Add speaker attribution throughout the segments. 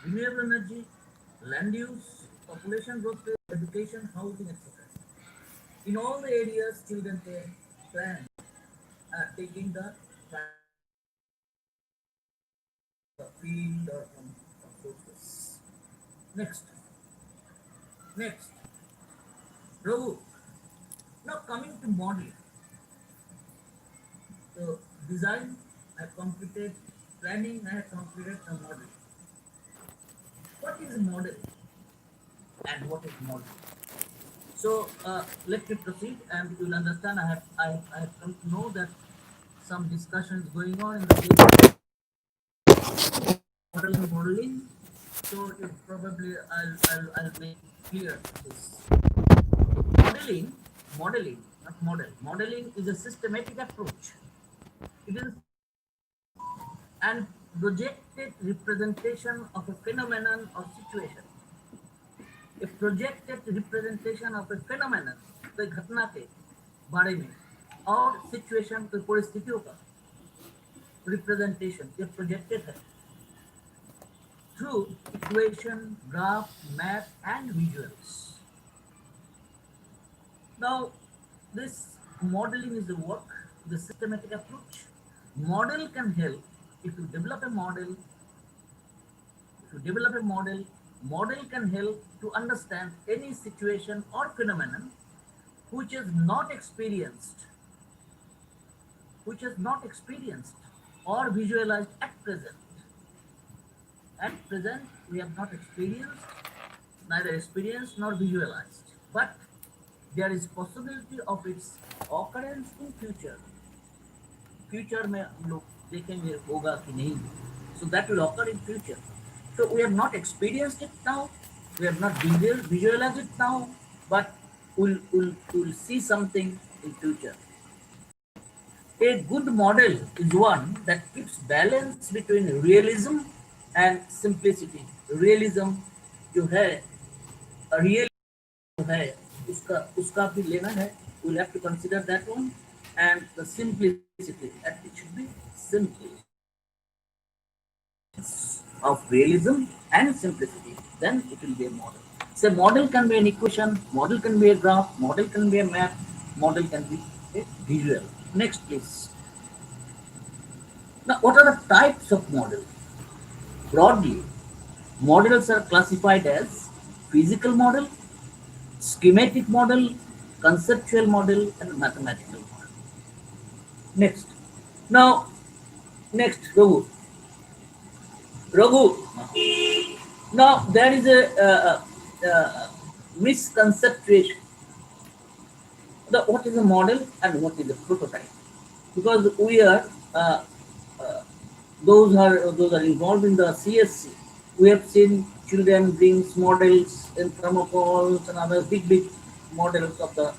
Speaker 1: renewable energy, land use, population growth rate, education, housing, etc. In all the areas, children can plan taking the the field or from sources. Next, next, Raghu. Now coming to modeling. So design, I completed, planning, I have completed a model. What is model and what is model? So let me proceed and you will understand I have come to know that some discussion is going on in the field of modeling. So it probably I'll make clear this. Modeling, modeling, not model. Modeling is a systematic approach. It is and projected representation of a phenomenon or situation. A projected representation of a phenomenon, कोई घटना के बारे में और situation कोई परिस्थितियों का representation ये प्रोजेक्टेड है through equation, graph, map, and visuals. Now, this modeling is the work, the systematic approach. Model can help if you develop a model. If you develop a model, model can help to understand any situation or phenomenon which is not experienced, which is not experienced or visualized at present. At present, we have not experienced, neither experienced nor visualized, but there is possibility of its occurrence in future. Future में हम लोग देखेंगे होगा कि नहीं. So that will occur in future. So we have not experienced it now, we have not visualized it now, but we'll see something in future. A good model is one that keeps balance between realism and simplicity. Realism जो है, real जो है, उसका भी लेना है. We'll have to consider that one, and the simplicity that it should be simple of realism and simplicity. Then it will be a model. So model can be an equation, model can be a graph, model can be a map, model can be a visual. Next, please. Now, what are the types of model? Broadly, models are classified as physical model, schematic model, conceptual model, and mathematical model. Next. Now, next, Raghu. Raghu. Now, there is a misconception. What is a model and what is a prototype? Because we are those are involved in the CSC. We have seen children brings models in thermocols and other big models of the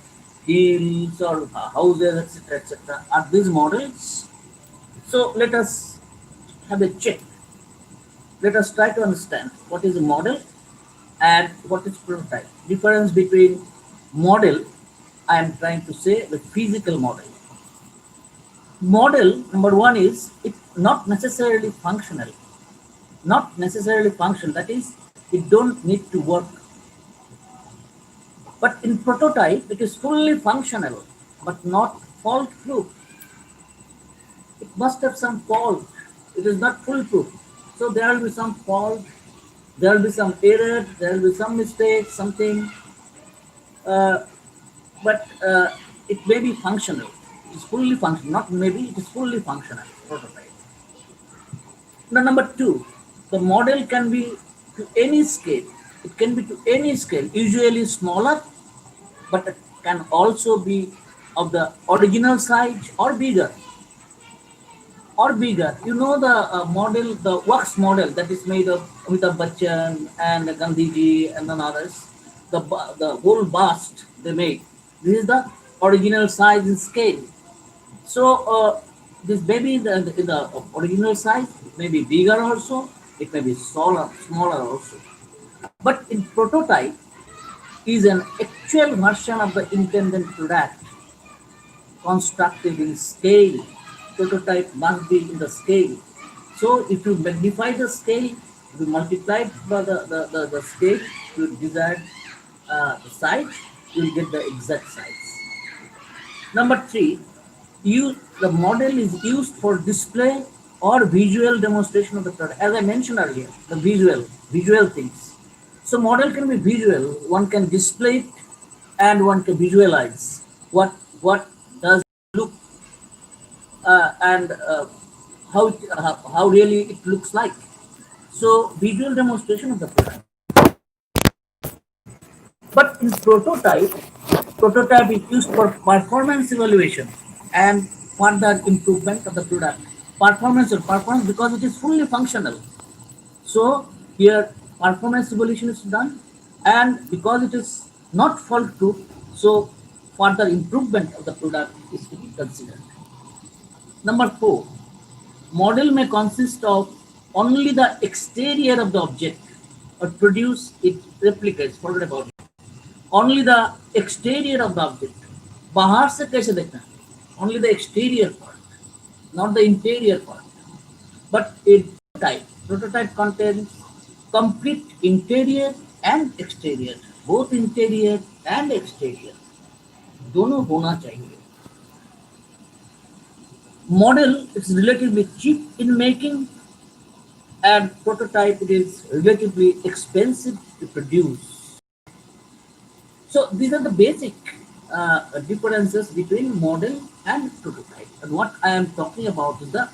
Speaker 1: hills or houses, etc., etc. Are these models? So let us have a check. Let us try to understand what is a model and what is prototype. Difference between model, I am trying to say the physical model. Model number one is it not necessarily functional. Not necessarily functional. That is, it don't need to work. But in prototype, it is fully functional, but not fault-proof. It must have some fault. It is not foolproof. So there will be some fault, there will be some error, there will be some mistake, something. Uh, but it may be functional. It is fully functional. Not maybe, it is fully functional prototype. Now, number two, the model can be to any scale. It can be to any scale, usually smaller, but it can also be of the original size or bigger. Or bigger. You know the model, the wax model that is made of Amitabh Bachchan and Gandhiji and then others. The whole bust they made. This is the original size and scale. So this may be in the original size, it may be bigger also, it may be smaller also. But in prototype is an actual version of the intended product constructed in scale. Prototype must be in the scale. So if you magnify the scale, If you multiply by the state to desired the size, you will get the exact size. Number three, the model is used for display or visual demonstration of the product. As I mentioned earlier, the visual things. So model can be visual. One can display it, and one can visualize what does it look and how really it looks like. So visual demonstration of the product. But in prototype is used for performance evaluation and further improvement of the product. Performance because it is fully functional. So here performance evaluation is done, and because it is not fault proof, so further improvement of the product is to be considered. Number four, model may consist of only the exterior of the object or produce it replicates. Forget about it. Only the exterior of the object. बाहर से कैसे देखना है? Only the exterior part, not the interior part. But a prototype contains complete interior and exterior, both interior and exterior. दोनों होना चाहिए. Model is relatively cheap in making, and prototype it is relatively expensive to produce. So these are the basic differences between model and prototype. And what I am talking about is the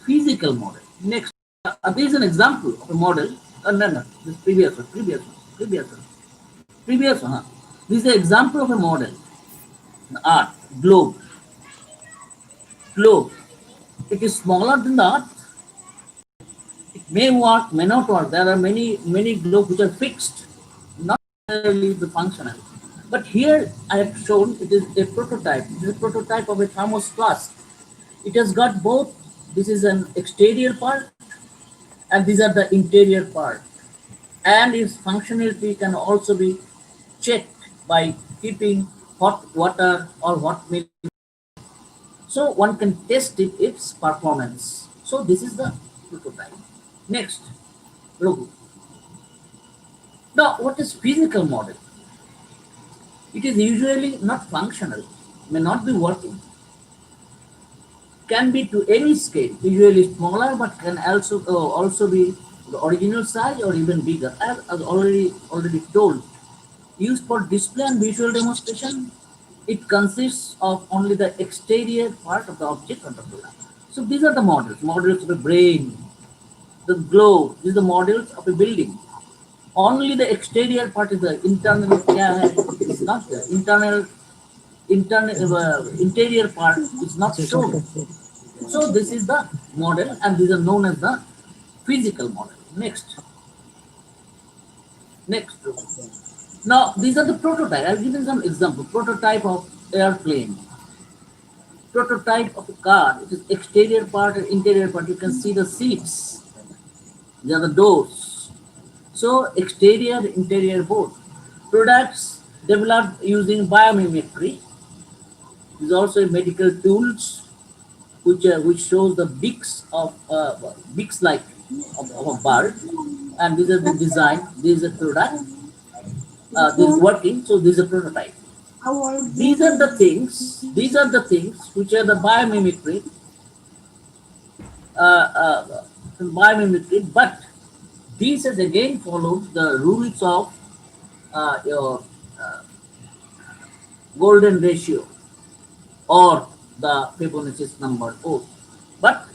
Speaker 1: physical model. Next, there is an example of a model. No, this previous one. This is the example of a model. The Earth, globe. It is smaller than the Earth. It may work, may not work. There are many globes which are fixed, not necessarily the functional. But here I have shown it is a prototype. It is a prototype of a thermos flask. It has got both. This is an exterior part, and these are the interior part. And its functionality can also be checked by keeping hot water or hot milk. So one can test its performance. So this is the prototype. Next, logo. Now, what is physical model? It is usually not functional, may not be working, can be to any scale, usually smaller, but can also be the original size or even bigger. As already told, used for display and visual demonstration, it consists of only the exterior part of the object or the product. So these are the models of a brain, the globe. These are the models of a building. Only the exterior part is the internal. It's not the interior part is not shown. So this is the model, and these are known as the physical model. Next. Now these are the prototype. I'll give you some example. Prototype of airplane. Prototype of a car. It is exterior part and interior part. You can see the seats. These are the doors. So exterior, interior both. Products developed using biomimicry. Is also medical tools which shows the beaks like of a bird, and this is the design. This is a product. This is working. So this is a prototype. These are the things. These are the things which are the biomimicry. But this has again followed the rules of your golden ratio or the Fibonacci number O. But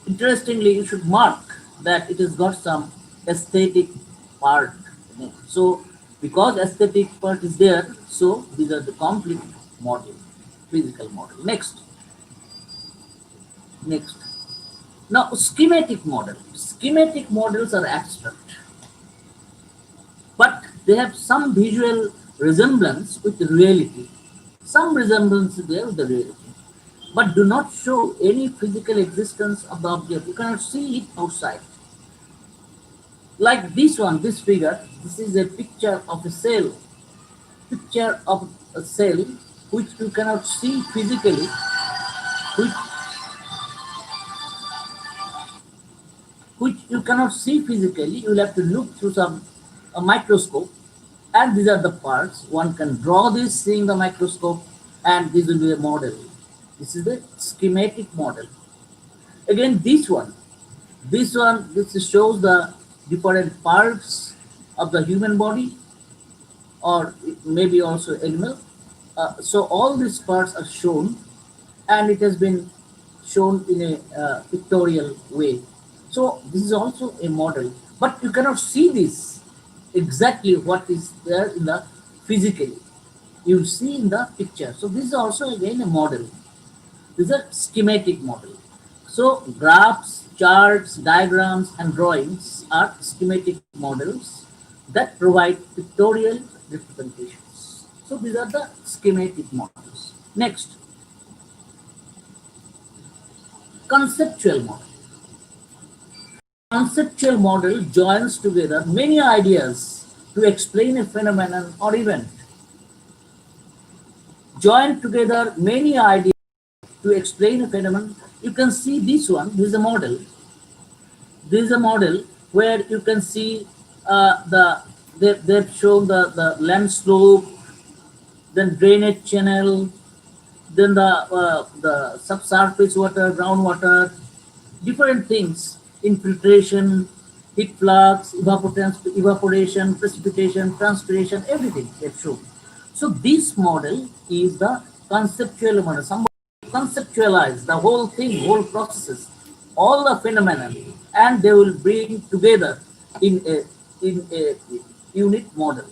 Speaker 1: interestingly, you should mark that it has got some aesthetic part in it. So because aesthetic part is there, so these are the complete model, physical model. Next. Now schematic model. Schematic models are abstract, but they have some visual resemblance with reality. Some resemblance is there with the reality, but do not show any physical existence of the object. You cannot see it outside. Like this one, this figure, this is a picture of a cell, picture of a cell which you cannot see physically, which, which you cannot see physically. You will have to look through some a microscope, and these are the parts. One can draw this seeing the microscope, and this will be a model. This is the schematic model. Again, this shows the different parts of the human body, or maybe also animal. So all these parts are shown, and it has been shown in a pictorial way. So this is also a model, but you cannot see this exactly what is there in the physically. You see in the picture. So this is also again a model. This is a schematic model. So graphs, charts, diagrams, and drawings are schematic models that provide pictorial representations. So these are the schematic models. Next, conceptual model. Conceptual model joins together many ideas to explain a phenomenon or event. Join together many ideas to explain a phenomenon. You can see this one. This is a model. This is a model where you can see they've shown the land slope, then drainage channel, then the subsurface water, groundwater, different things, infiltration, heat flux, evaporation, precipitation, transpiration, everything they've shown. So this model is the conceptual model. Somebody conceptualize the whole thing, whole processes, all the phenomena, and they will bring together in a unit model.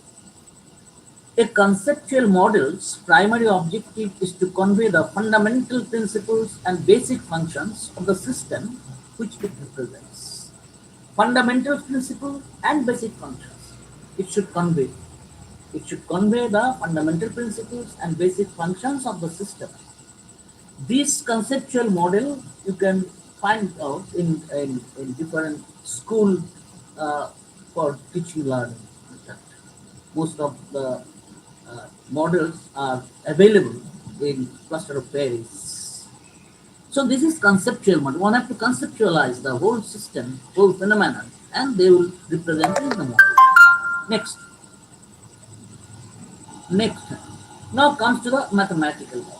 Speaker 1: A conceptual model's primary objective is to convey the fundamental principles and basic functions of the system which it represents. Fundamental principles and basic functions. It should convey. It should convey the fundamental principles and basic functions of the system. This conceptual model you can find out in different school for teaching learning. Most of the models are available in cluster of Paris. So this is conceptual model. One have to conceptualize the whole system, whole phenomenon, and they will represent in the model. Next. Next. Now comes to the mathematical model.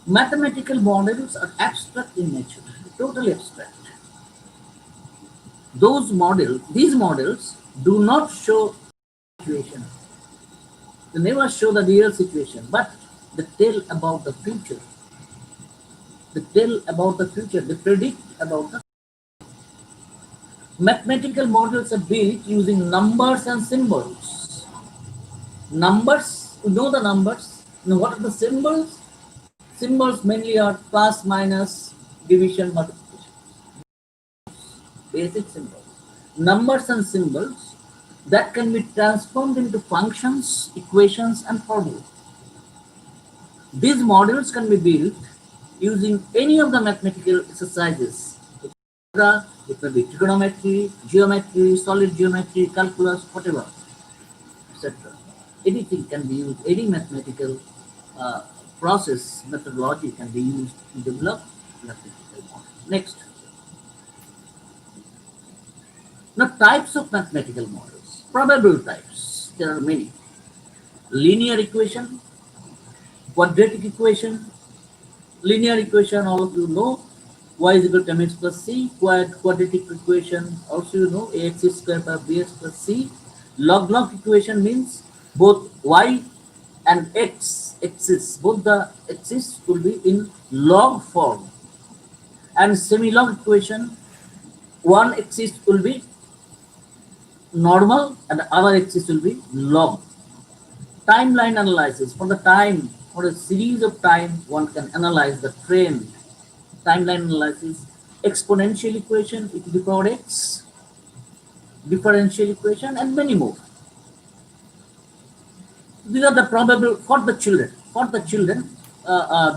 Speaker 1: Mathematical models are abstract in nature, totally abstract. These models do not show situation. They never show the real situation, but they tell about the future. They tell about the future. They predict about the mathematical models are built using numbers and symbols. Numbers, you know the numbers. Now what are the symbols? Symbols mainly are plus, minus, division, multiplication. Basic symbols. Numbers and symbols that can be transformed into functions, equations, and formulas. These models can be built using any of the mathematical exercises. It may be trigonometry, geometry, solid geometry, calculus, whatever, etc. Anything can be used, any mathematical process, methodology can be used to develop mathematical models. Next. Now, types of mathematical models. Probable types. There are many. Linear equation, quadratic equation. Linear equation, all of you know. Y is equal to mx plus c. Quadratic equation, also you know, ax square by bx plus c. Log equation means both y and x axis, both the axis will be in log form. And semi-log equation, one axis will be normal and the other axis will be log. Timeline analysis, for the time, for a series of time, one can analyze the trend. Timeline analysis, exponential equation, e to the power x, differential equation, and many more. These are the probable for the children. For the children,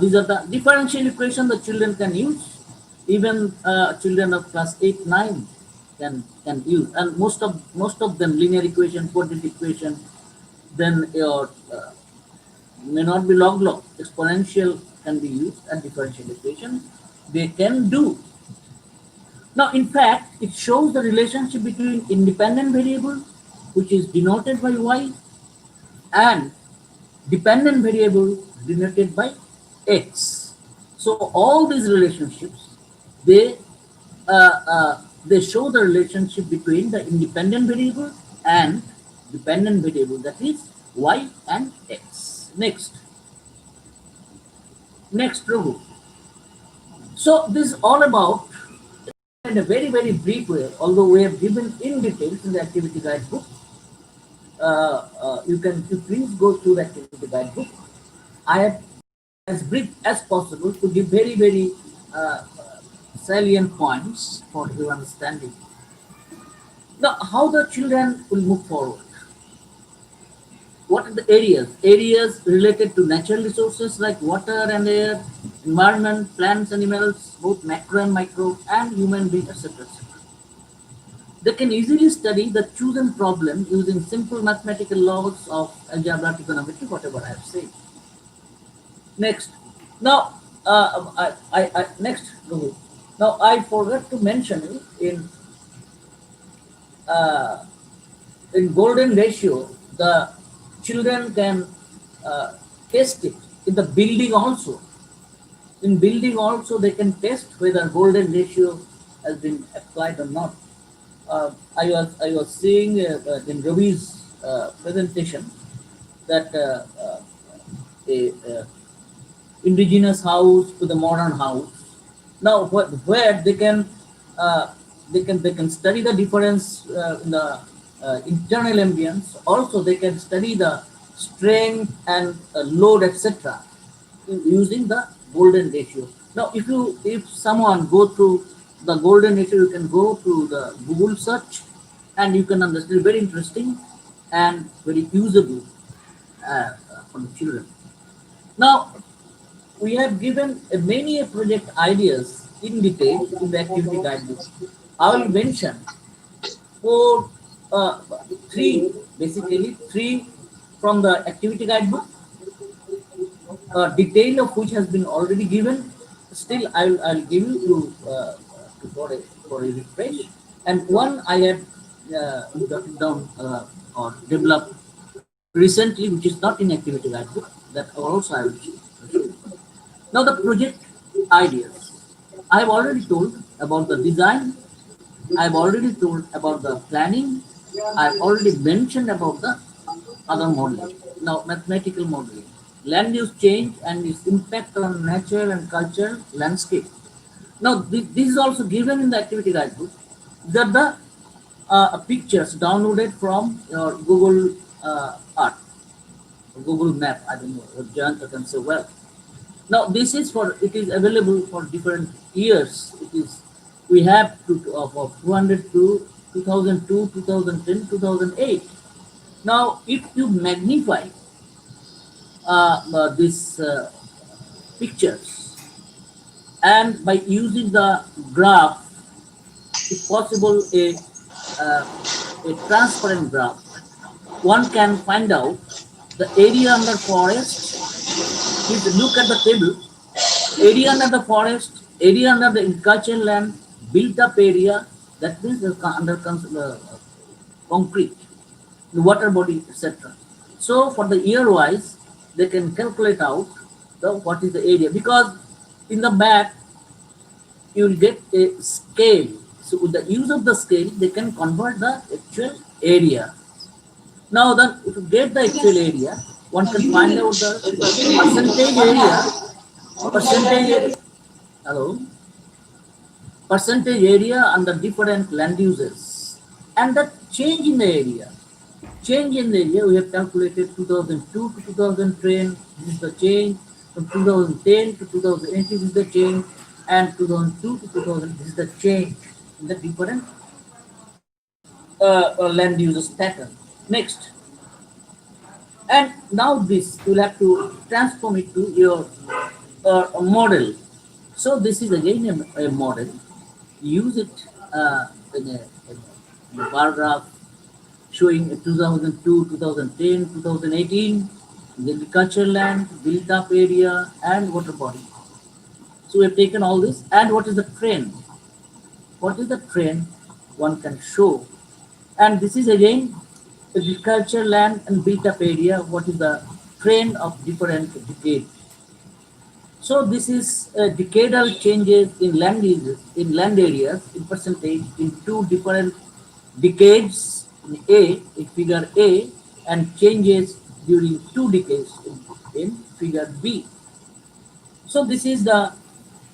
Speaker 1: these are the differential equation the children can use. Even children of class 8, 9 can use, and most of them linear equation, quadratic equation. Then your may not be log. Exponential can be used, and differential equation they can do. Now, in fact, it shows the relationship between independent variable, which is denoted by y, and dependent variable denoted by x. So all these relationships, they they show the relationship between the independent variable and dependent variable, that is y and x. Next, Prabhu. So this is all about, in a very, very brief way, although we have given in details in the activity guidebook. You please go through the activity guidebook. I have as brief as possible to give very, very uh, salient points for your understanding. Now, how the children will move forward? What are the areas? Areas related to natural resources like water and air, environment, plants, animals, both macro and micro, and human beings, etc. etc. They can easily study the chosen problem using simple mathematical laws of algebra, trigonometry, whatever I have said. Next, now next, Rohit. Now I forgot to mention uh, in golden ratio, the children can uh, test it in the building also. In building also, they can test whether golden ratio has been applied or not. I was seeing in Ravi's presentation that a indigenous house to the modern house. Now, where uh, they can study the difference in the internal ambience. Also, they can study the strength and load, etc., using the golden ratio. Now, if someone go through the golden ratio, you can go to the Google search, and you can understand. Very interesting and very usable for the children. Now, we have given many project ideas in detail in the activity guidebook. I will mention four, uh, three, basically three from the activity guidebook, detail of which has been already given. Still, I'll give you for a refresh. And one I have jotted down or developed recently, which is not in activity guidebook. That also I will show. Now the project ideas. I have already told about the design. I have already told about the planning. I have already mentioned about the other modeling. Now mathematical modeling. Land use change and its impact on nature and culture landscape. Now this is also given in the activity guidebook. That the pictures downloaded from your Google Art, Google Map. I don't know what Jayanta can say well. Now this is for, it is available for different years. It is, we have of 200 to 2002, 2010, 2008. Now if you magnify these pictures, and by using the graph, if possible uh, a transparent graph, one can find out the area under forest. Please look at the table. Area under the forest, area under the agricultural land, built up area, that means under concrete, the water body, etc. So for the year wise, they can calculate out the what is the area, because in the back you will get a scale. So with the use of the scale, they can convert the actual area. Now then, if you get the actual area, one can find out the percentage area, hello, percentage area under different land uses, and the change in the area. Change in the area, we have calculated 2002 to 2010, this is the change, from 2010 to 2018, this is the change, and 2002 to 2000, this is the change in the different land uses pattern. Next, and now this, you'll have to transform it to your model. So this is again a model. Use it in a bar graph showing 2002, 2010, 2018, the agricultural land, built up area, and water body. So we have taken all this, and what is the trend? What is the trend one can show? And this is again agriculture land and built up area. What is the trend of different decades? So this is decadal changes in land uses, in land areas in percentage in two different decades in figure A, and changes during 2 decades in figure B. So this is the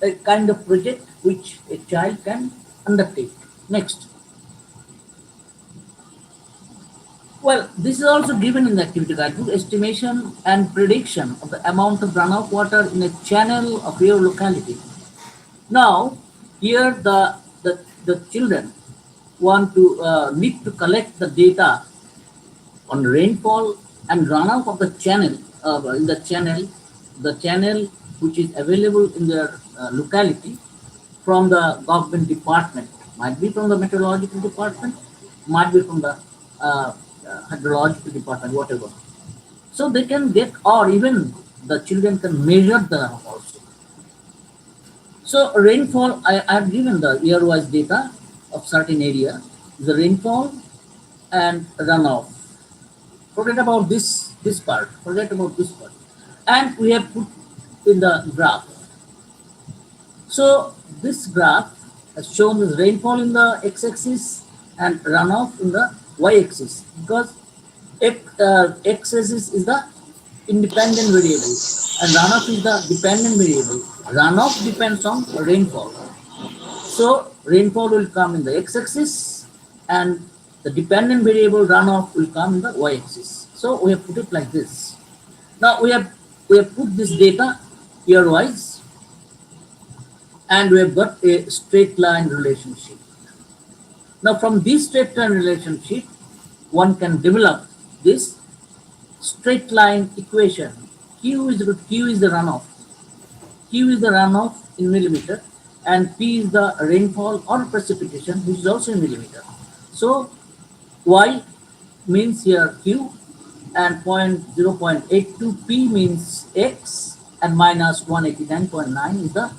Speaker 1: a kind of project which a child can undertake. Next. Well, this is also given in the activity guidebook, estimation and prediction of the amount of runoff water in a channel of your locality. Now, here the children want to need to collect the data on rainfall and runoff of the channel which is available in their locality from the government department, might be from the meteorological department, might be from the hydrological department, whatever. So they can get, or even the children can measure the runoff also. So rainfall, I have given the year-wise data of certain area, the rainfall and runoff. Forget about this part. Forget about this part. And we have put in the graph. So this graph has shown the rainfall in the x-axis and runoff in the y-axis, because x-axis is the independent variable and runoff is the dependent variable. Runoff depends on rainfall. So rainfall will come in the x-axis and the dependent variable runoff will come in the y-axis. So we have put it like this. Now we have put this data year-wise, and we have got a straight line relationship. Now from this straight line relationship, one can develop this straight line equation. Q is the runoff. Q is the runoff in millimeter, and P is the rainfall or precipitation, which is also in millimeter. So Y means here Q, and 0.82 P means X, and minus 189.9 is the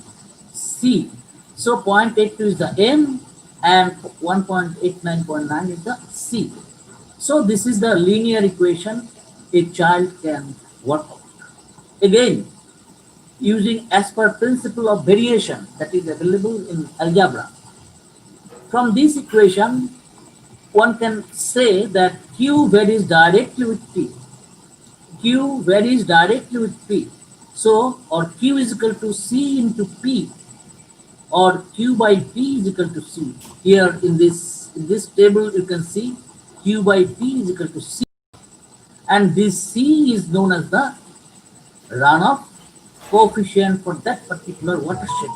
Speaker 1: C. So 0.82 is the M, and 1.89.9 is the C. So this is the linear equation a child can work out. Again, using as per principle of variation that is available in algebra. From this equation, one can say that Q varies directly with P. Q varies directly with P. So, or Q is equal to C into P, or Q by P is equal to C. Here in this table, you can see Q by P is equal to C, and this C is known as the runoff coefficient for that particular watershed.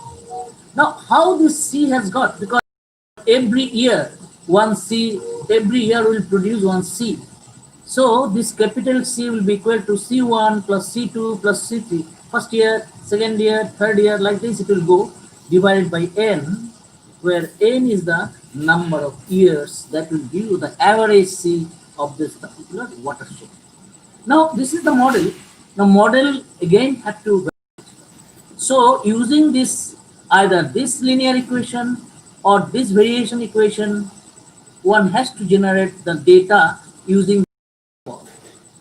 Speaker 1: Now, how this C has got? Because every year every year will produce one C. So this capital C will be equal to C1 plus C2 plus C3. First year, second year, third year, like this it will go, divided by n, where n is the number of years that will give you the average C of this particular watershed. Now this is the model. Now model again have to, so using this, either this linear equation or this variation equation, one has to generate the data using,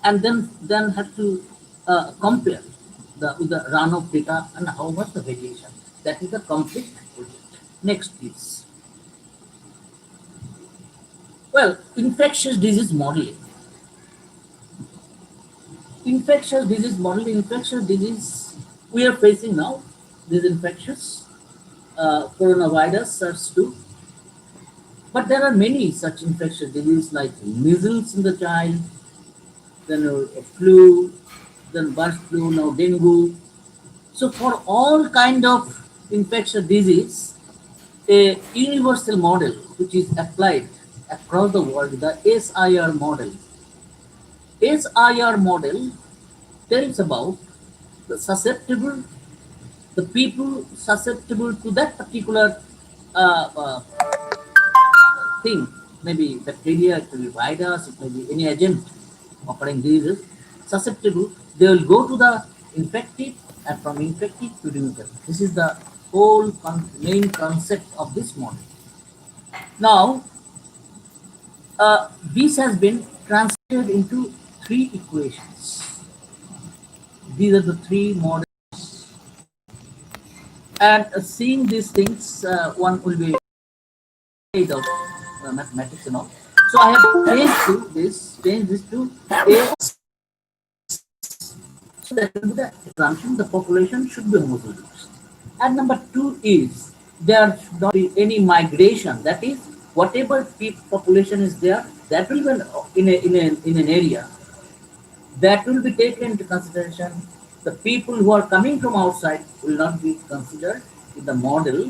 Speaker 1: and then have to compare with the runoff data and how much the variation. That is the complete project. Next, please. Well, infectious disease modeling. Infectious disease we are facing now. This infectious coronavirus, SARS-2. But there are many such infectious diseases like measles in the child, then flu, then bird flu, now dengue. So for all kind of infectious disease, a universal model which is applied across the world, the SIR model. SIR model tells about the people susceptible to that particular uh, uh, thing, maybe bacteria, it may be virus, it may be any agent occurring diseases, susceptible, they will go to the infected, and from infected to remitted. This is the whole main concept of this model. Now, this has been translated into three equations. These are the three models, and seeing these things, one will be afraid of mathematics and all. So I have changed this to a, so that will be the assumption the population should be homogeneous. And number two is there should not be any migration. That is, whatever population is there, that will be in an area, that will be taken into consideration. The people who are coming from outside will not be considered in the model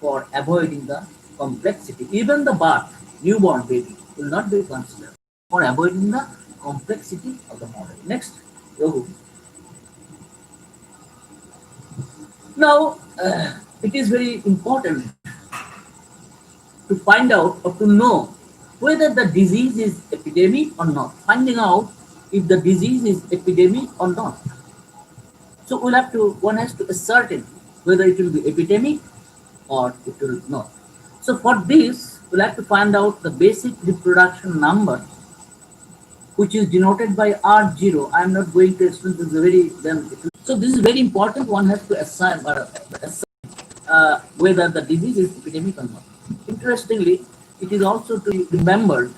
Speaker 1: for avoiding the complexity. Even the birth, newborn baby will not be considered for avoiding the complexity of the model. Next, Yogu. Now, it is very important to find out or to know whether the disease is epidemic or not. Finding out if the disease is epidemic or not. So one has to ascertain whether it will be epidemic or it will not. So for this, we'll have to find out the basic reproduction number, which is denoted by R0. I'm not going to explain this very then. So this is very important. One has to assign whether the disease is epidemic or not. Interestingly, it is also to be remembered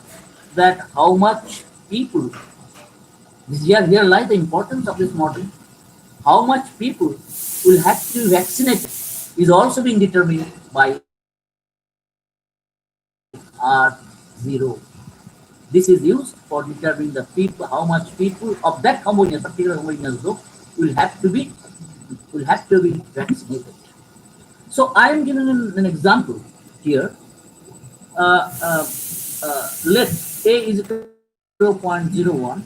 Speaker 1: that how much people, here lies the importance of this model. How much people will have to be vaccinated is also being determined by R0. This is used for determining the people, how much people of that particular homogeneous group will have to be vaccinated. So I am giving an example here. Let A is equal to 0.01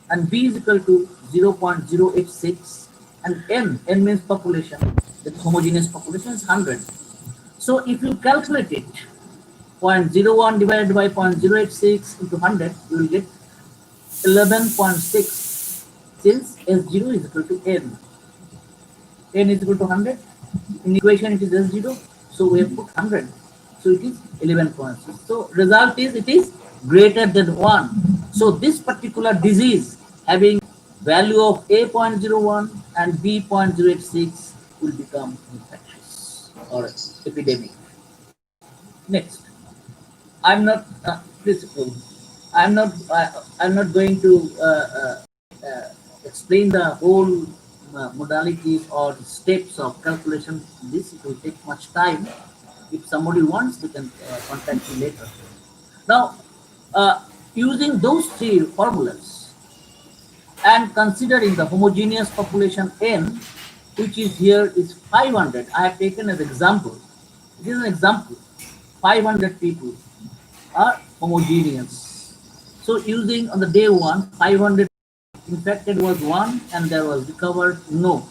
Speaker 1: and B is equal to 0.086 and n means population, that is homogeneous population is 100. So if you calculate it, 0.01 divided by 0.086 into 100, you will get 11.6, since S0 is equal to n is equal to 100. In equation it is S0, so we have put 100. So it is 11.6. So result is it is greater than 1. So this particular disease having value of A.01 and B.086 will become infectious or epidemic. Next, I'm not principle. I'm not going to explain the whole modalities or steps of calculation. This it will take much time. If somebody wants, they can contact me later. Now, using those three formulas and considering the homogeneous population n, which is here is 500. I have taken as example. It is an example. 500 people are homogeneous. So using on the day one, 500 infected was 1 and there was recovered no.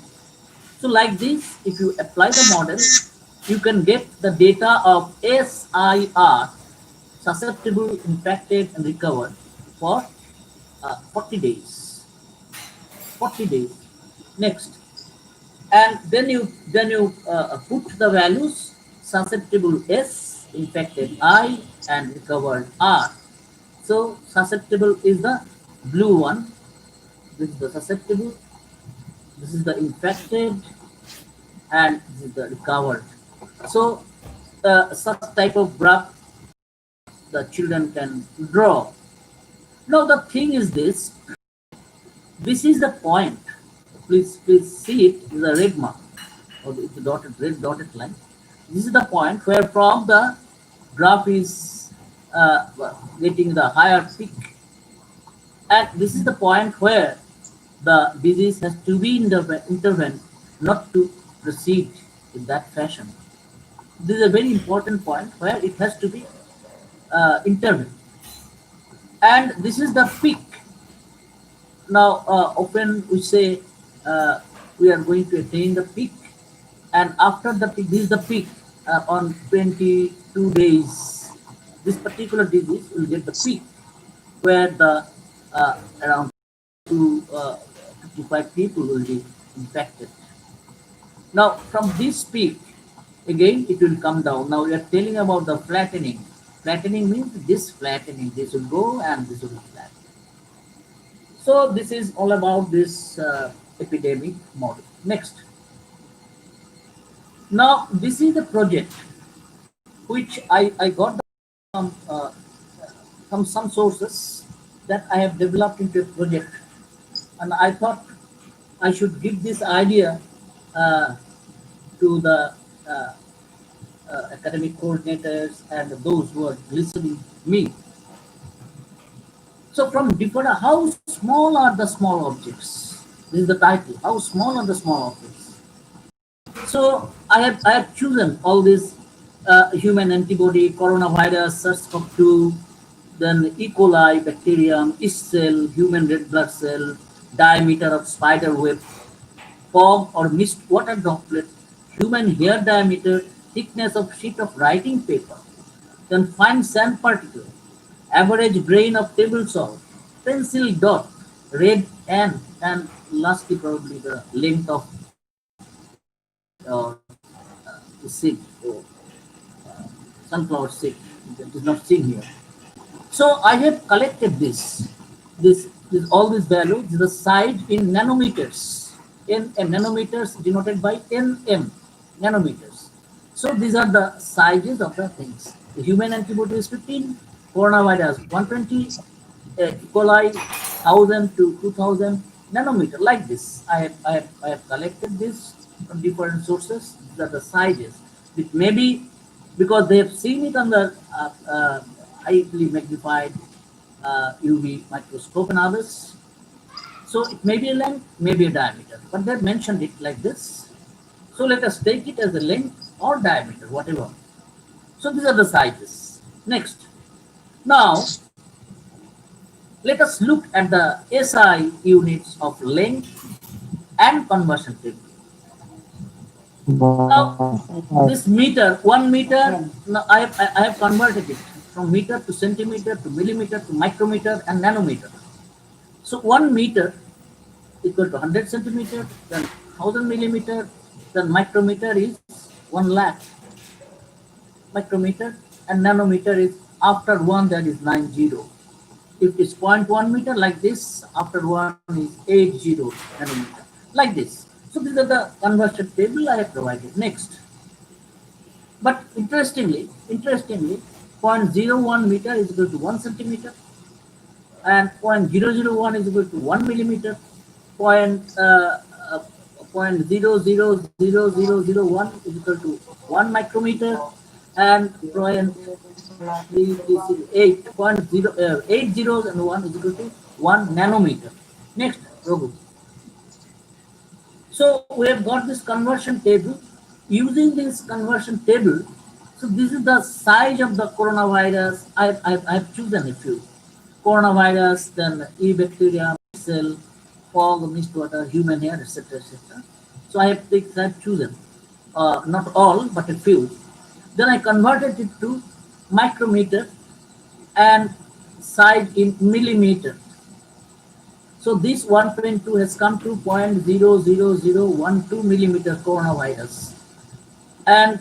Speaker 1: So like this, if you apply the model, you can get the data of SIR, susceptible, infected and recovered for 40 days. 40 days. Next, and then you put the values: susceptible S, infected I, and recovered R. So susceptible is the blue one. This is the susceptible. This is the infected, and this is the recovered. So such type of graph the children can draw. Now the thing is this. This is the point. Please see it is a red mark or the red dotted line. This is the point where from the graph is getting the higher peak, and this is the point where the disease has to be intervened, not to proceed in that fashion. This is a very important point where it has to be intervened, and this is the peak. Now, often we say we are going to attain the peak, and after the peak, this is the peak on 22 days. This particular disease will get the peak where the around 55 people will be infected. Now, from this peak, again it will come down. Now we are telling about the flattening. Flattening means this flattening, this will go and this will be flat. So this is all about this epidemic model. Next, now this is the project which I got from some sources that I have developed into a project, and I thought I should give this idea uh, to the uh, academic coordinators and those who are listening me. So from different, how small are the small objects? This is the title. How small are the small objects? So I have chosen all these human antibody, coronavirus, SARS-CoV-2, then E. coli, bacterium, yeast cell, human red blood cell, diameter of spider web, fog or mist water droplet, human hair diameter, thickness of sheet of writing paper, then fine sand particle, average grain of table salt, pencil dot, red and lastly probably the length of the seed or sunflower seed that is not seen here. So I have collected this all these values, the size in nanometers, in nanometers denoted by nm, nanometers. So these are the sizes of the things. The human antibody is 15, coronavirus 120, E. coli 1000 to 2000 nanometer. Like this, I have collected this from different sources. These are the sizes. It may be because they have seen it on the highly magnified UV microscope and others. So it may be a length, maybe a diameter, but they've mentioned it like this. So let us take it as a length or diameter, whatever. So these are the sizes. Next, now let us look at the SI units of length and conversion table. Now, this meter, 1 meter, now I have converted it from meter to centimeter to millimeter to micrometer and nanometer. So 1 meter equal to 100 centimeter, then 1000 millimeter, then micrometer is 1 lakh micrometer, and nanometer is after 1 that is 90. If it's 0.1 meter like this, after 1 is 80 nanometer, like this. So these are the conversion table I have provided. Next, but interestingly, 0.01 meter is equal to 1 centimeter, and 0.001 is equal to 1 millimeter, point, uh, 0.000001 is equal to 1 micrometer, and point 8 zeros and 1 is equal to 1 nanometer. Next, Raghu. So we have got this conversion table. Using this conversion table, so this is the size of the coronavirus. I've chosen a few. Coronavirus, then E bacteria, cell, fog, mist water, human hair, etc. etc. So I've chosen not all but a few. Then I converted it to micrometer and size in millimeter. So this 1.2 has come to 0.00012 millimeter coronavirus, and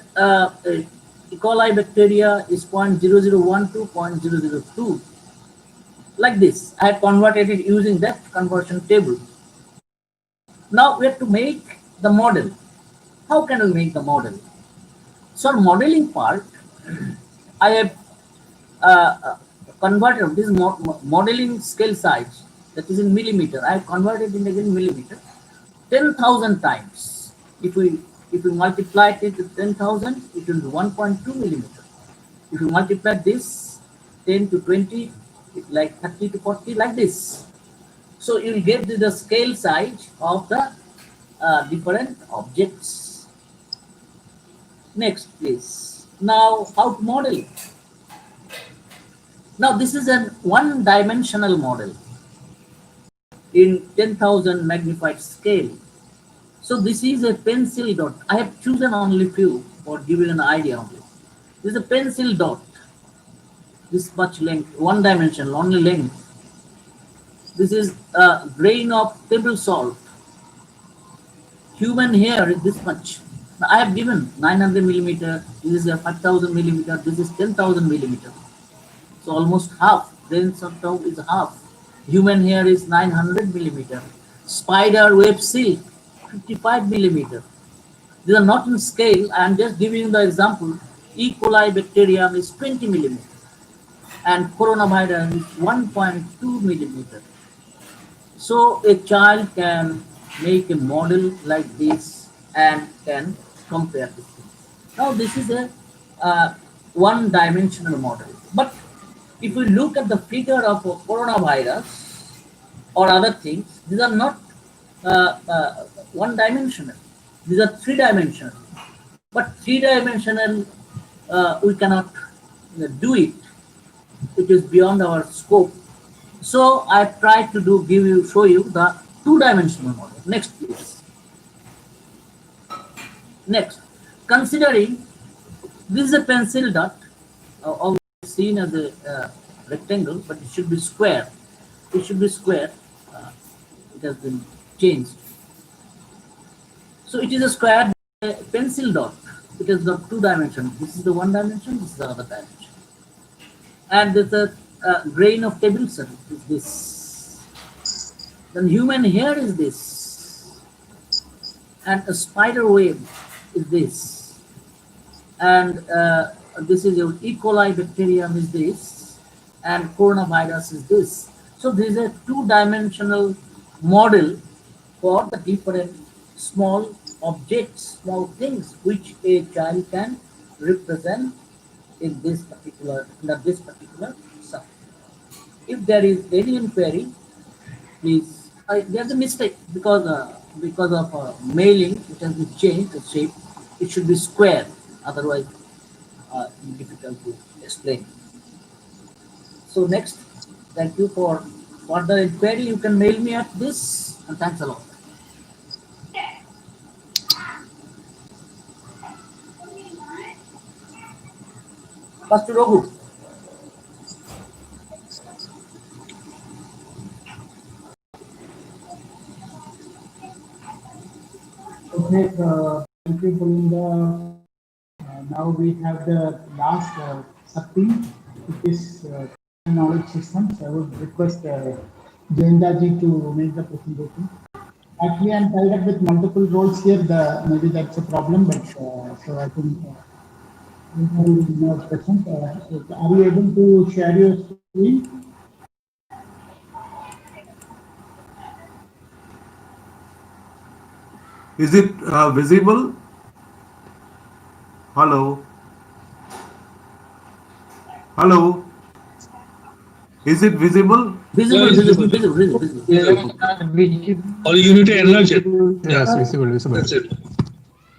Speaker 1: E. coli bacteria is 0.0012, 0.002. Like this, I have converted it using that conversion table. Now we have to make the model. How can we make the model? So modeling part, I have uh, converted this modeling scale size that is in millimeter. I have converted it again millimeter 10,000 times. If we multiply it to 10,000, it will be 1.2 millimeter. If you multiply this 10 to 20, it's like 30 to 40, like this. So you will get the scale size of the different objects. Next, please. Now, how to model it? Now, this is a one-dimensional model in 10,000 magnified scale. So this is a pencil dot. I have chosen only few for giving an idea only. This is a pencil dot. This much length, one dimensional, only length. This is a grain of table salt. Human hair is this much. Now, I have given 900 millimeter. This is a 5,000 millimeter. This is 10,000 millimeter. So almost half. Brain tau is half. Human hair is 900 millimeter. Spider web silk 55 millimeter. These are not in scale. I am just giving you the example. E. coli bacterium is 20 millimeter and coronavirus is 1.2 millimeter. So a child can make a model like this and can compare the things. Now this is a one-dimensional model. But if we look at the figure of a coronavirus or other things, these are not one-dimensional. These are three-dimensional. But three-dimensional, we cannot do it. It is beyond our scope. So I tried to show you the two-dimensional model. Next, please. Next, considering this is a pencil dot, always seen as a rectangle, but it should be square. It should be square. Uh, it has been changed. So it is a square pencil dot. It is the two dimension. This is the one dimension. This is the other dimension. And there's a grain of table salt is this. Then human hair is this, and a spider web is this, and this is your E. coli bacterium is this, and coronavirus is this. So this is a two-dimensional model for the different small objects, small things which a child can represent in this particular subject. If there is any inquiry, please. There's a mistake because of mailing. It has been changed the shape. It should be square. Otherwise, difficult to explain. So next, thank you for further inquiry. You can mail me at this. And thanks a lot. First to Raghu.
Speaker 2: Okay, thank you, Belinda. Now we have the last sub-theme, which is knowledge systems. I would request Jayenda ji to make the presentation. Actually, I'm tied up with multiple roles here. Maybe that's a problem, but so I think we have more questions. Are you able to share your screen?
Speaker 3: Is it visible? Hello? Hello? Is it visible?
Speaker 1: Visible,
Speaker 4: Yeah, it's
Speaker 1: visible,
Speaker 4: visible.
Speaker 1: visible, visible, visible.
Speaker 4: Yeah.
Speaker 2: We
Speaker 4: Or you need to enlarge it.
Speaker 5: Yes, visible, visible.
Speaker 4: That's it.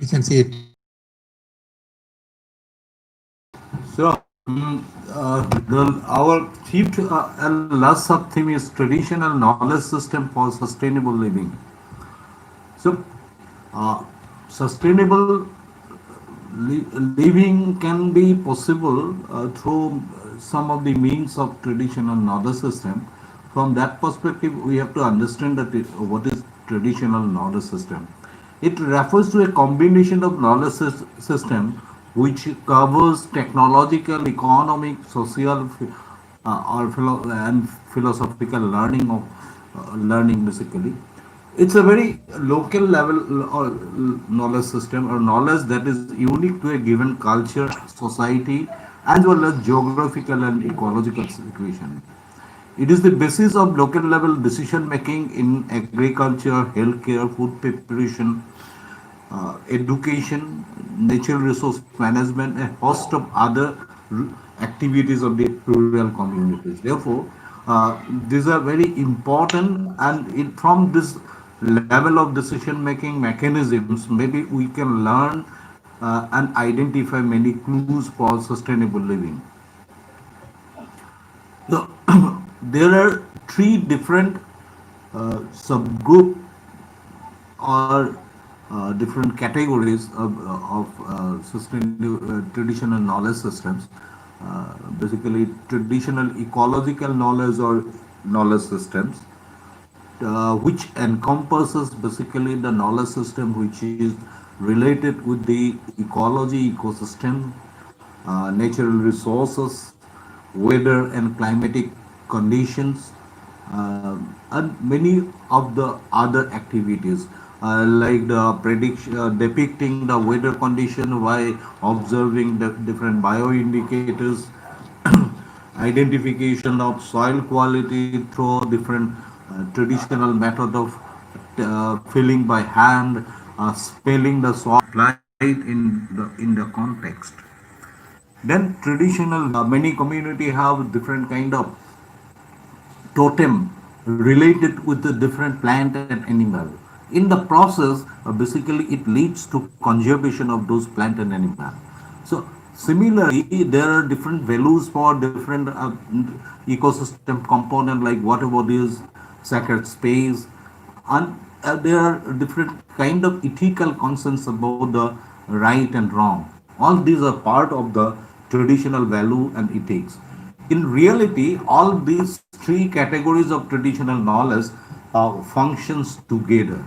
Speaker 5: You can see it.
Speaker 3: So, our fifth and last sub theme is traditional knowledge system for sustainable living. So, uh, sustainable living can be possible through some of the means of traditional knowledge system. From that perspective, we have to understand that what is traditional knowledge system. It refers to a combination of knowledge system which covers technological, economic, social, and philosophical learning of learning basically. It's a very local level knowledge system or knowledge that is unique to a given culture, society, as well as geographical and ecological situation. It is the basis of local level decision making in agriculture, healthcare, food preparation, education, natural resource management, a host of other activities of the rural communities. Therefore, these are very important, and from this level of decision making mechanisms, maybe we can learn and identify many clues for sustainable living. So, there are three different subgroup or different categories of traditional knowledge systems. Basically, traditional ecological knowledge or knowledge systems, which encompasses basically the knowledge system which is related with the ecology, ecosystem, natural resources, weather and climatic conditions, and many of the other activities like the prediction, depicting the weather condition by observing the different bioindicators, identification of soil quality through different traditional method of filling by hand, spelling the soil applied in the context. Then traditional, many community have different kind of totem related with the different plant and animal. In the process, basically it leads to conservation of those plant and animal. So similarly, there are different values for different ecosystem component like water bodies, sacred space, and there are different kind of ethical concerns about the right and wrong. All these are part of the traditional value and ethics. In reality, all these three categories of traditional knowledge functions together.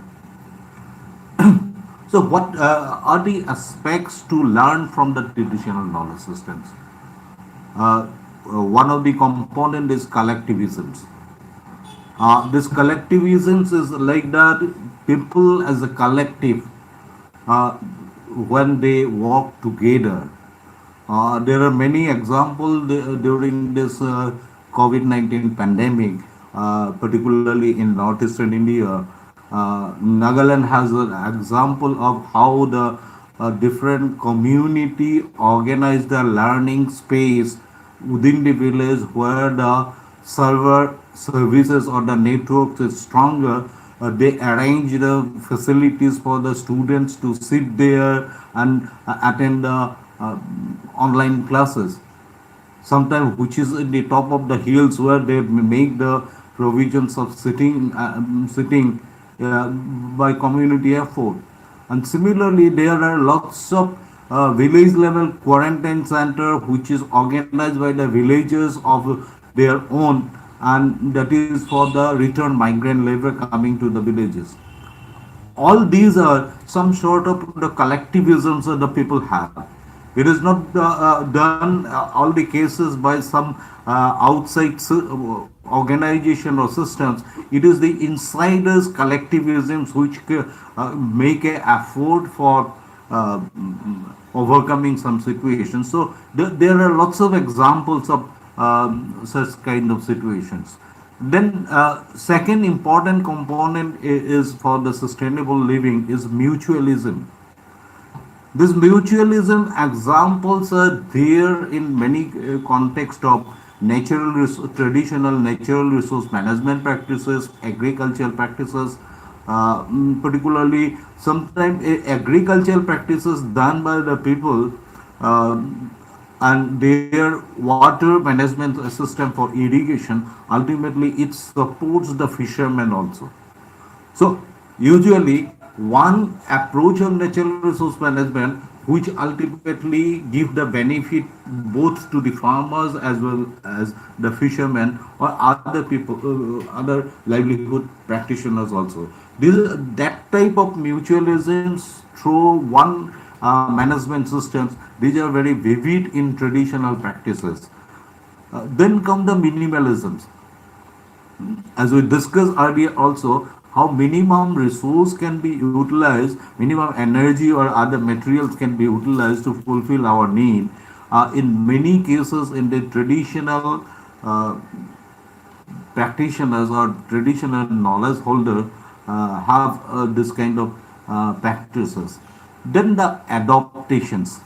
Speaker 3: So, what are the aspects to learn from the traditional knowledge systems? One of the component is collectivisms. This collectivisms is like that people as a collective, uh, when they work together. There are many examples during this COVID-19 pandemic, particularly in northeastern India. Nagaland has an example of how the different community organize the learning space within the village where the server services or the network is stronger. They arrange the facilities for the students to sit there and attend the online classes, sometimes which is in the top of the hills where they make the provisions of sitting by community effort. And similarly there are lots of village level quarantine center which is organized by the villagers of their own, and that is for the return migrant labor coming to the villages. All these are some sort of the collectivisms that the people have. It is not done all the cases by some outside organization or systems. It is the insiders collectivisms which make a effort for overcoming some situations. So there are lots of examples of such kind of situations. Then second important component is for the sustainable living is mutualism. This mutualism examples are there in many contexts of traditional natural resource management practices, agricultural practices, particularly sometimes agricultural practices done by the people, and their water management system for irrigation. Ultimately, it supports the fishermen also. So usually one approach of natural resource management which ultimately give the benefit both to the farmers as well as the fishermen or other people, other livelihood practitioners also. That type of mutualisms through one management systems, these are very vivid in traditional practices. Then come the minimalisms, as we discussed earlier also, how minimum resource can be utilized, minimum energy or other materials can be utilized to fulfill our need. In many cases in the traditional uh, practitioners or traditional knowledge holder have this kind of practices. Then the adaptations,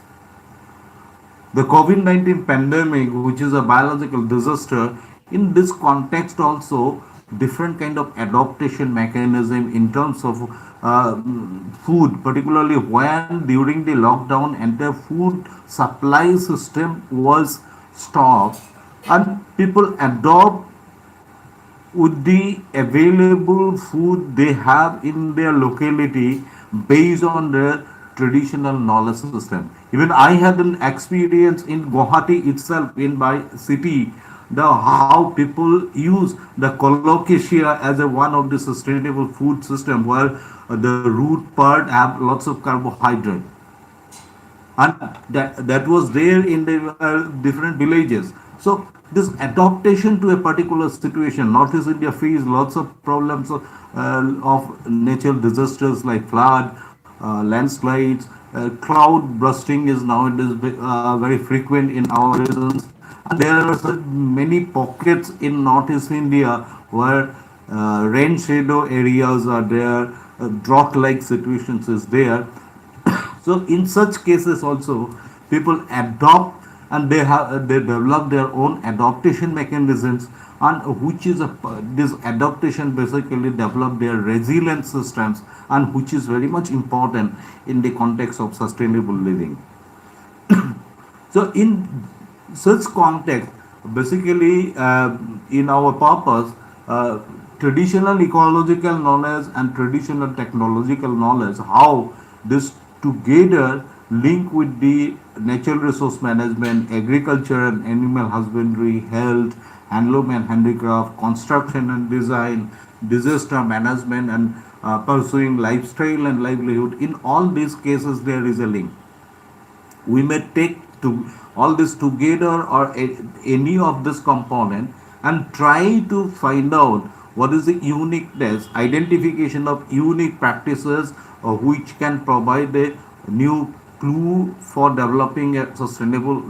Speaker 3: the COVID-19 pandemic, which is a biological disaster, in this context also, different kind of adaptation mechanism in terms of food, particularly when during the lockdown and the food supply system was stopped, and people adopt with the available food they have in their locality based on their traditional knowledge system. Even I had an experience in Guwahati itself, in my city, the how people use the colocasia as a one of the sustainable food system where the root part have lots of carbohydrate, and that was there in the different villages. So this adaptation to a particular situation, Northeast India face lots of problems of natural disasters like flood, landslides, cloud bursting is nowadays very frequent in our regions, and there are many pockets in Northeast India where rain shadow areas are there, drought-like situations is there. So in such cases also, people adopt and they develop their own adaptation mechanisms, and which is a this adaptation basically develop their resilience systems, and which is very much important in the context of sustainable living. So in such context, basically in our purpose, traditional ecological knowledge and traditional technological knowledge, how this together link with the natural resource management, agriculture and animal husbandry, health, handloom and handicraft, construction and design, disaster management, and pursuing lifestyle and livelihood. In all these cases, there is a link. We may take to all this together or any of this component and try to find out what is the uniqueness, identification of unique practices which can provide a new clue for developing a sustainable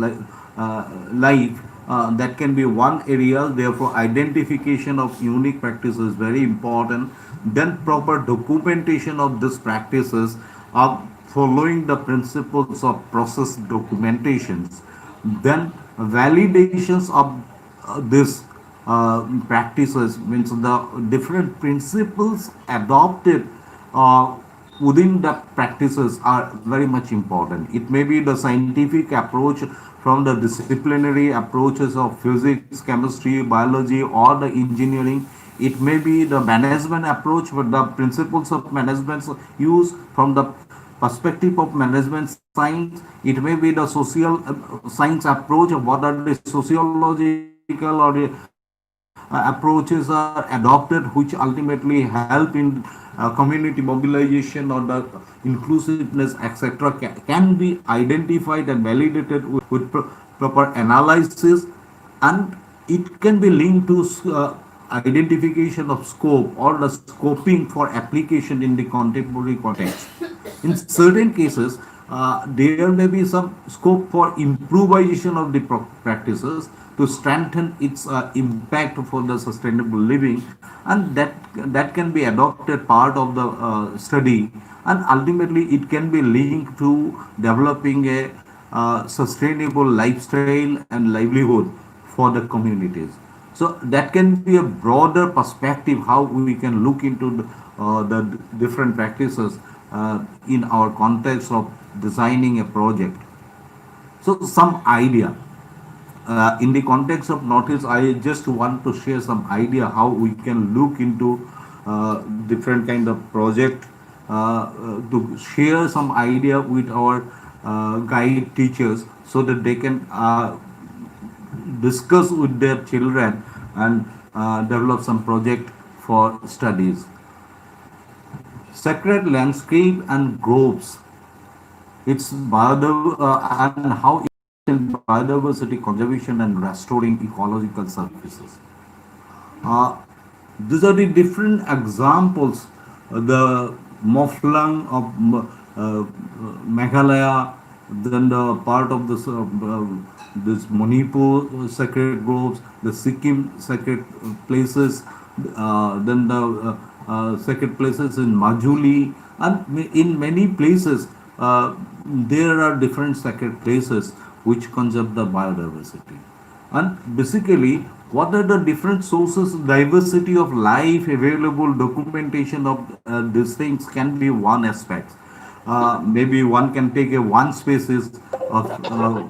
Speaker 3: life. That can be one area. Therefore, identification of unique practices is very important. Then proper documentation of these practices are following the principles of process documentations. Then validations of this practices means the different principles adopted uh, within the practices are very much important. It may be the scientific approach from the disciplinary approaches of physics, chemistry, biology, or the engineering. It may be the management approach, but the principles of management used from the perspective of management science. It may be the social science approach of what are the sociological or the approaches are adopted, which ultimately help in community mobilization or the inclusiveness, etc., can be identified and validated with proper analysis, and it can be linked to identification of scope or the scoping for application in the contemporary context. In certain cases, there may be some scope for improvisation of the practices to strengthen its impact for the sustainable living, and that can be adopted part of the study, and ultimately it can be linked to developing a sustainable lifestyle and livelihood for the communities. So that can be a broader perspective how we can look into the different practices in our context of designing a project. So some idea in the context of notice, I just want to share some idea how we can look into different kind of project to share some idea with our guide teachers so that they can discuss with their children and develop some project for studies. Sacred landscape and groves, its and how in biodiversity conservation and restoring ecological services. Uh, these are the different examples. The Moflang of Meghalaya, then the part of this Manipur sacred groves, the Sikkim sacred places, then the sacred places in Majuli, and in many places there are different sacred places which conserve the biodiversity. And basically, what are the different sources, diversity of life available, documentation of these things can be one aspect. Maybe one can take a one species of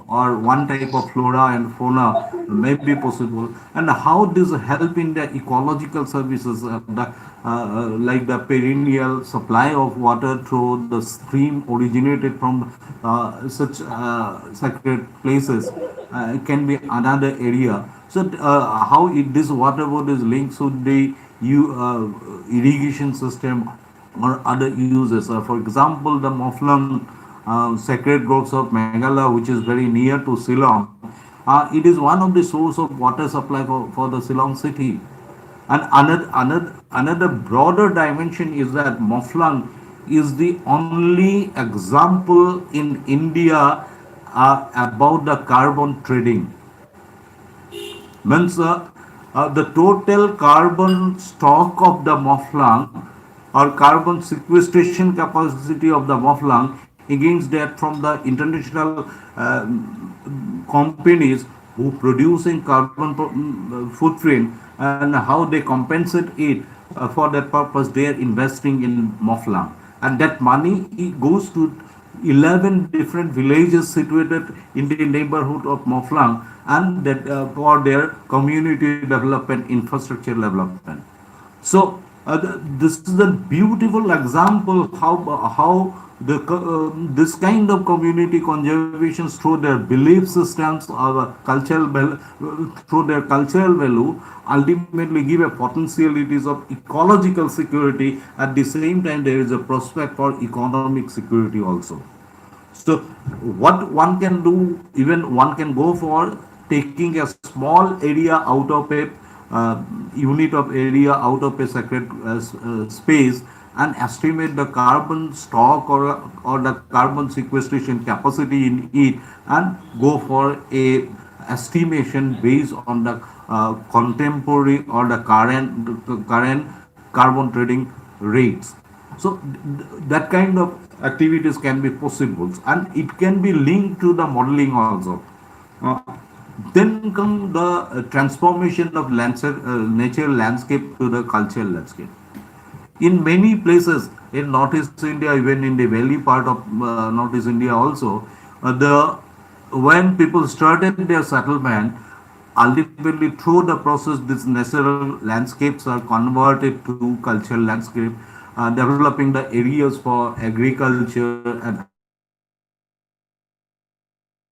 Speaker 3: or one type of flora and fauna may be possible, and how this help in the ecological services, like the perennial supply of water through the stream originated from such sacred places can be another area. So how this water board is linked to the irrigation system or other uses. For example, the Moflang sacred groves of Meghalaya, which is very near to Ceylon, It is one of the source of water supply for the Shillong city. And another broader dimension is that Moflang is the only example in India about the carbon trading. Means the total carbon stock of the Moflang or carbon sequestration capacity of the Moflang against that from the international companies who producing carbon footprint, and how they compensate it for that purpose they are investing in Moflang, and that money it goes to 11 different villages situated in the neighborhood of Moflang, and that for their community development, infrastructure development. So this is a beautiful example how this kind of community conservations through their belief systems or through their cultural value ultimately give a potentialities of ecological security. At the same time, there is a prospect for economic security also. So, what one can do, even one can go for taking a small area out of a unit of area out of a sacred space, and estimate the carbon stock or the carbon sequestration capacity in it, and go for a estimation based on the contemporary or the current carbon trading rates. So that kind of activities can be possible, and it can be linked to the modeling also. Uh, then come the transformation of nature landscape to the cultural landscape. In many places in Northeast India, even in the valley part of Northeast India also, the when people started their settlement, ultimately through the process, these natural landscapes are converted to cultural landscape, developing the areas for agriculture and other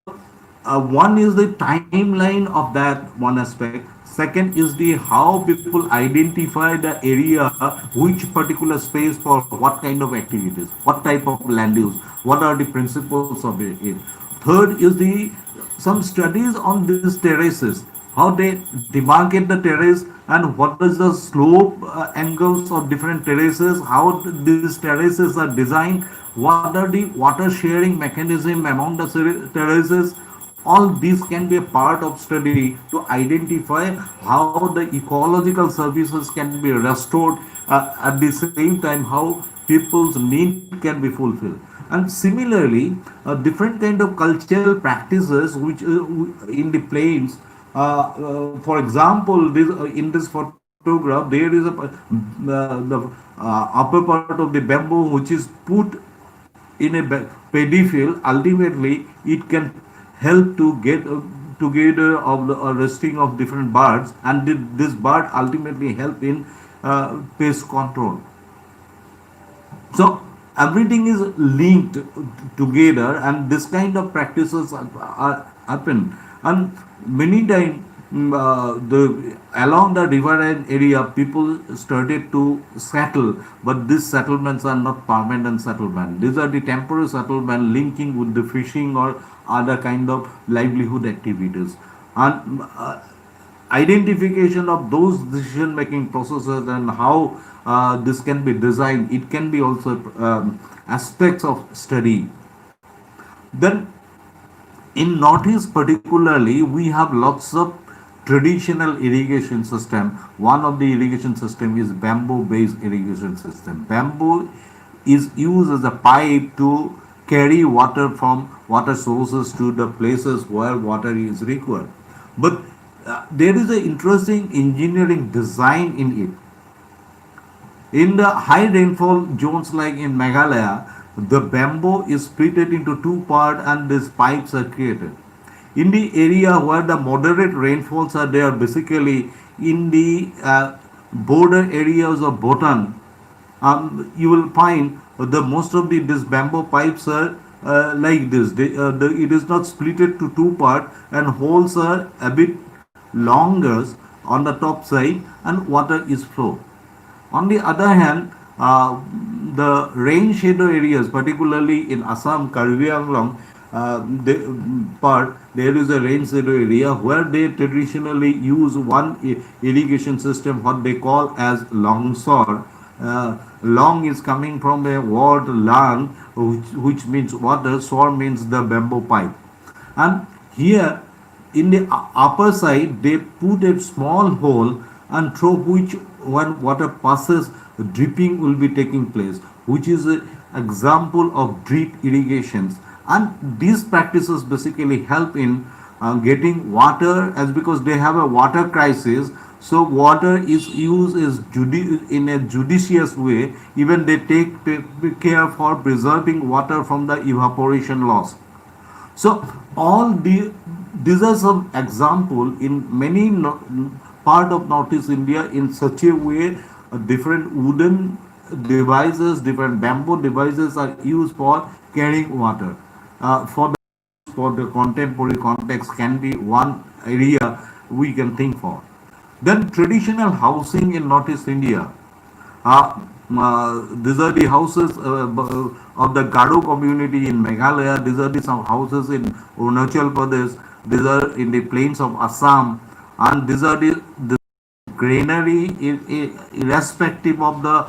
Speaker 3: activities. So one is the timeline of that one aspect. Second is the how people identify the area, which particular space for what kind of activities, what type of land use, what are the principles of it. Third is the some studies on these terraces, how they demarcate the terrace, and what is the slope angles of different terraces, how these terraces are designed, what are the water sharing mechanism among the terraces. All these can be a part of study to identify how the ecological services can be restored, at the same time how people's need can be fulfilled. And similarly, different kind of cultural practices which in the plains, for example, in this photograph there is the upper part of the bamboo which is put in a paddy field. Ultimately it can help to get together of the resting of different birds, and this bird ultimately help in pest control. So everything is linked together, and this kind of practices happen. And many times, the along the riverine area, people started to settle, but these settlements are not permanent settlement. These are the temporary settlement linking with the fishing or other kind of livelihood activities. And identification of those decision making processes and how this can be designed, it can be also aspects of study. Then in Northeast particularly, we have lots of traditional irrigation system. One of the irrigation system is bamboo based irrigation system. Bamboo is used as a pipe to carry water from water sources to the places where water is required. But there is an interesting engineering design in it. In the high rainfall zones like in Meghalaya, the bamboo is split into two parts and these pipes are created. In the area where the moderate rainfalls are there, basically in the border areas of Bhutan, you will find the most of these bamboo pipes are like this. It is not splitted to two parts, and holes are a bit longer on the top side, and water is flow. On the other hand, the rain shadow areas, particularly in Assam, Karbi Anglong, part, there is a rain shadow area where they traditionally use one irrigation system, what they call as longsword. Long is coming from a word lang, which means water, sword means the bamboo pipe. And here in the upper side they put a small hole, and through which when water passes, dripping will be taking place, which is an example of drip irrigations. And these practices basically help in getting water, as because they have a water crisis. So water is used in a judicious way. Even they take care for preserving water from the evaporation loss. So all these are some example in many part of Northeast India. In such a way, different wooden devices, different bamboo devices are used for carrying water. For the contemporary context can be one area we can think for. Then traditional housing in Northeast India. These are the houses of the Gado community in Meghalaya. These are the some houses in Arunachal Pradesh. These are in the plains of Assam, and these are the granary irrespective of the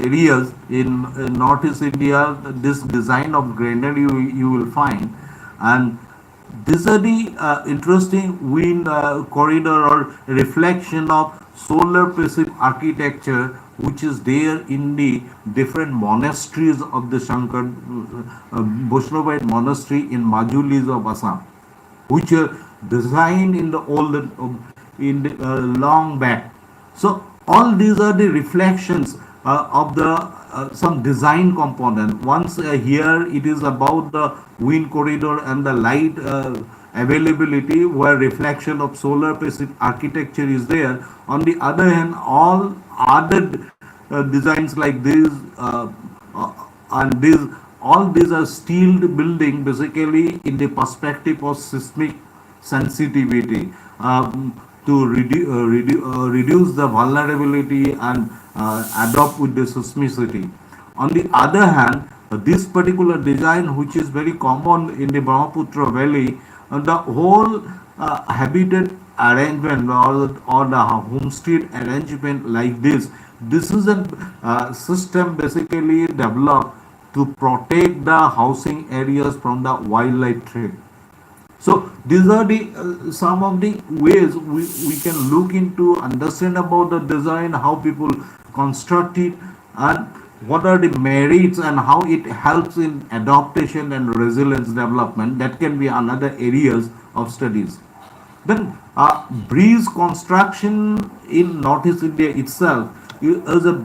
Speaker 3: areas in Northeast India. This design of granary you will find, and these are the interesting wind corridor or reflection of solar passive architecture, which is there in the different monasteries of the Shankar Vaishnavite monastery in Majulis of Assam, which are designed in the old in the long back. So all these are the reflections of the some design component. Once here it is about the wind corridor and the light availability, where reflection of solar passive architecture is there. On the other hand, all other designs like this and these all these are steeled building, basically in the perspective of seismic sensitivity, to reduce the vulnerability and adapt with the seismicity. On the other hand, this particular design, which is very common in the Brahmaputra Valley, the whole habitat arrangement, or the homestead arrangement like this is a system basically developed to protect the housing areas from the wildlife threat. So these are the some of the ways we can look into understand about the design, how people construct it, and what are the merits and how it helps in adaptation and resilience development. That can be another areas of studies. Then bridge construction in Northeast India itself is a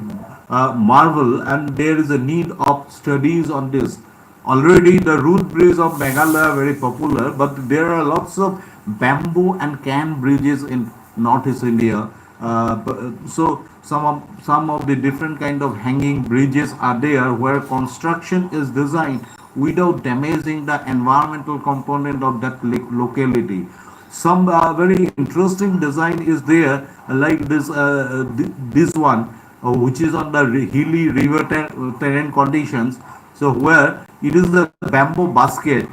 Speaker 3: marvel, and there is a need of studies on this. Already the root bridge of Meghalaya are very popular, but there are lots of bamboo and can bridges in Northeast India. So some of the different kind of hanging bridges are there, where construction is designed without damaging the environmental component of that locality. Some very interesting design is there, like this one, which is on the hilly river terrain conditions. So where it is a bamboo basket,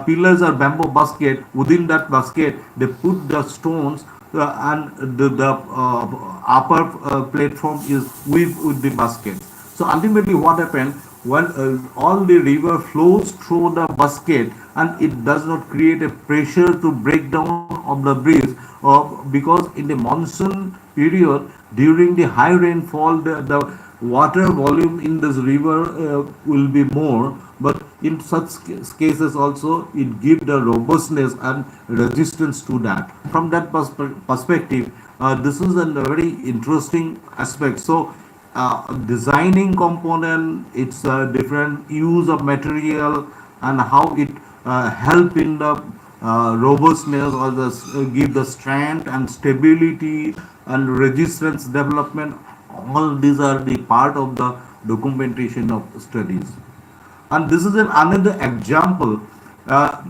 Speaker 3: pillars are bamboo basket. Within that basket, they put the stones, and the upper platform is with the basket. So ultimately, what happened when all the river flows through the basket, and it does not create a pressure to break down of the bridge, because in the monsoon period, during the high rainfall, the water volume in this river will be more, but in such cases also it gives the robustness and resistance to that. From that perspective, this is a very interesting aspect. So designing component, its different use of material, and how it help in the robustness, or give the strength and stability and resistance development. All these are the part of the documentation of studies. And this is another example, uh,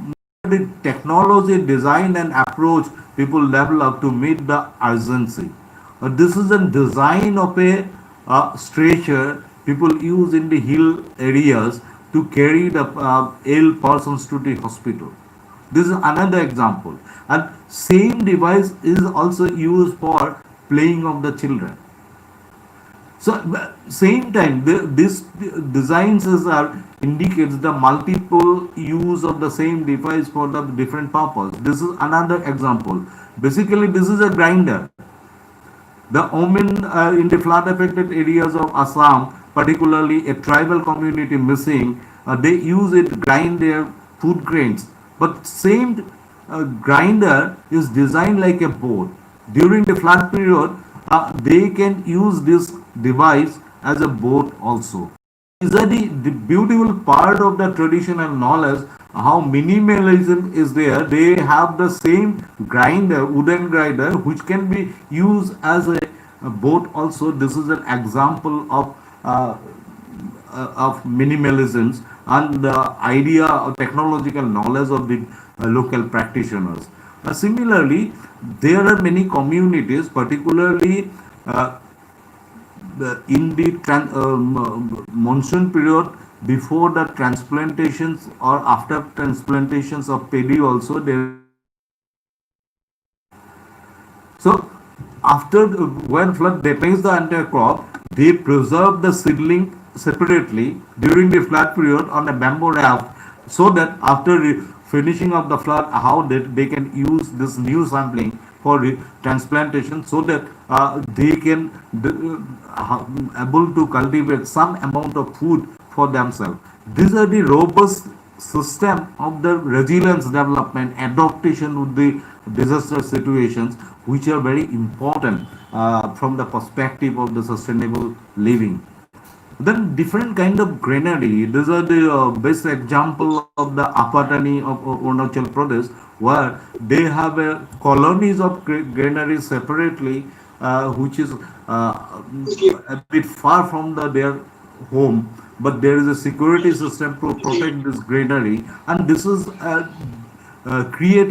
Speaker 3: the technology design and approach people develop to meet the urgency. This is a design of a stretcher people use in the hill areas, to carry the ill persons to the hospital. This is another example. And same device is also used for playing of the children. So same time, this designs are indicates the multiple use of the same device for the different purpose. This is another example. Basically, this is a grinder. The women in the flood affected areas of Assam, particularly a tribal community missing, they use it grind their food grains. But same grinder is designed like a board. During the flood period, they can use this device as a boat also. These are the beautiful part of the traditional knowledge, how minimalism is there. They have the same grinder, wooden grinder, which can be used as a boat also. This is an example of minimalism and the idea of technological knowledge of the local practitioners. Similarly, there are many communities, particularly in the monsoon period, before the transplantations or after transplantations of paddy also there. So after when flood damages the entire crop, they preserve the seedling separately during the flood period on a bamboo raft, so that after finishing of the flood, how they can use this new sampling for transplantation, so that they can able to cultivate some amount of food for themselves. These are the robust system of the resilience development, adaptation with the disaster situations, which are very important from the perspective of the sustainable living. Then different kind of granary. These are the best example of the Apatani of Arunachal Pradesh, where they have colonies of granaries separately, which is a bit far from their home, but there is a security system to protect this granary, and this is create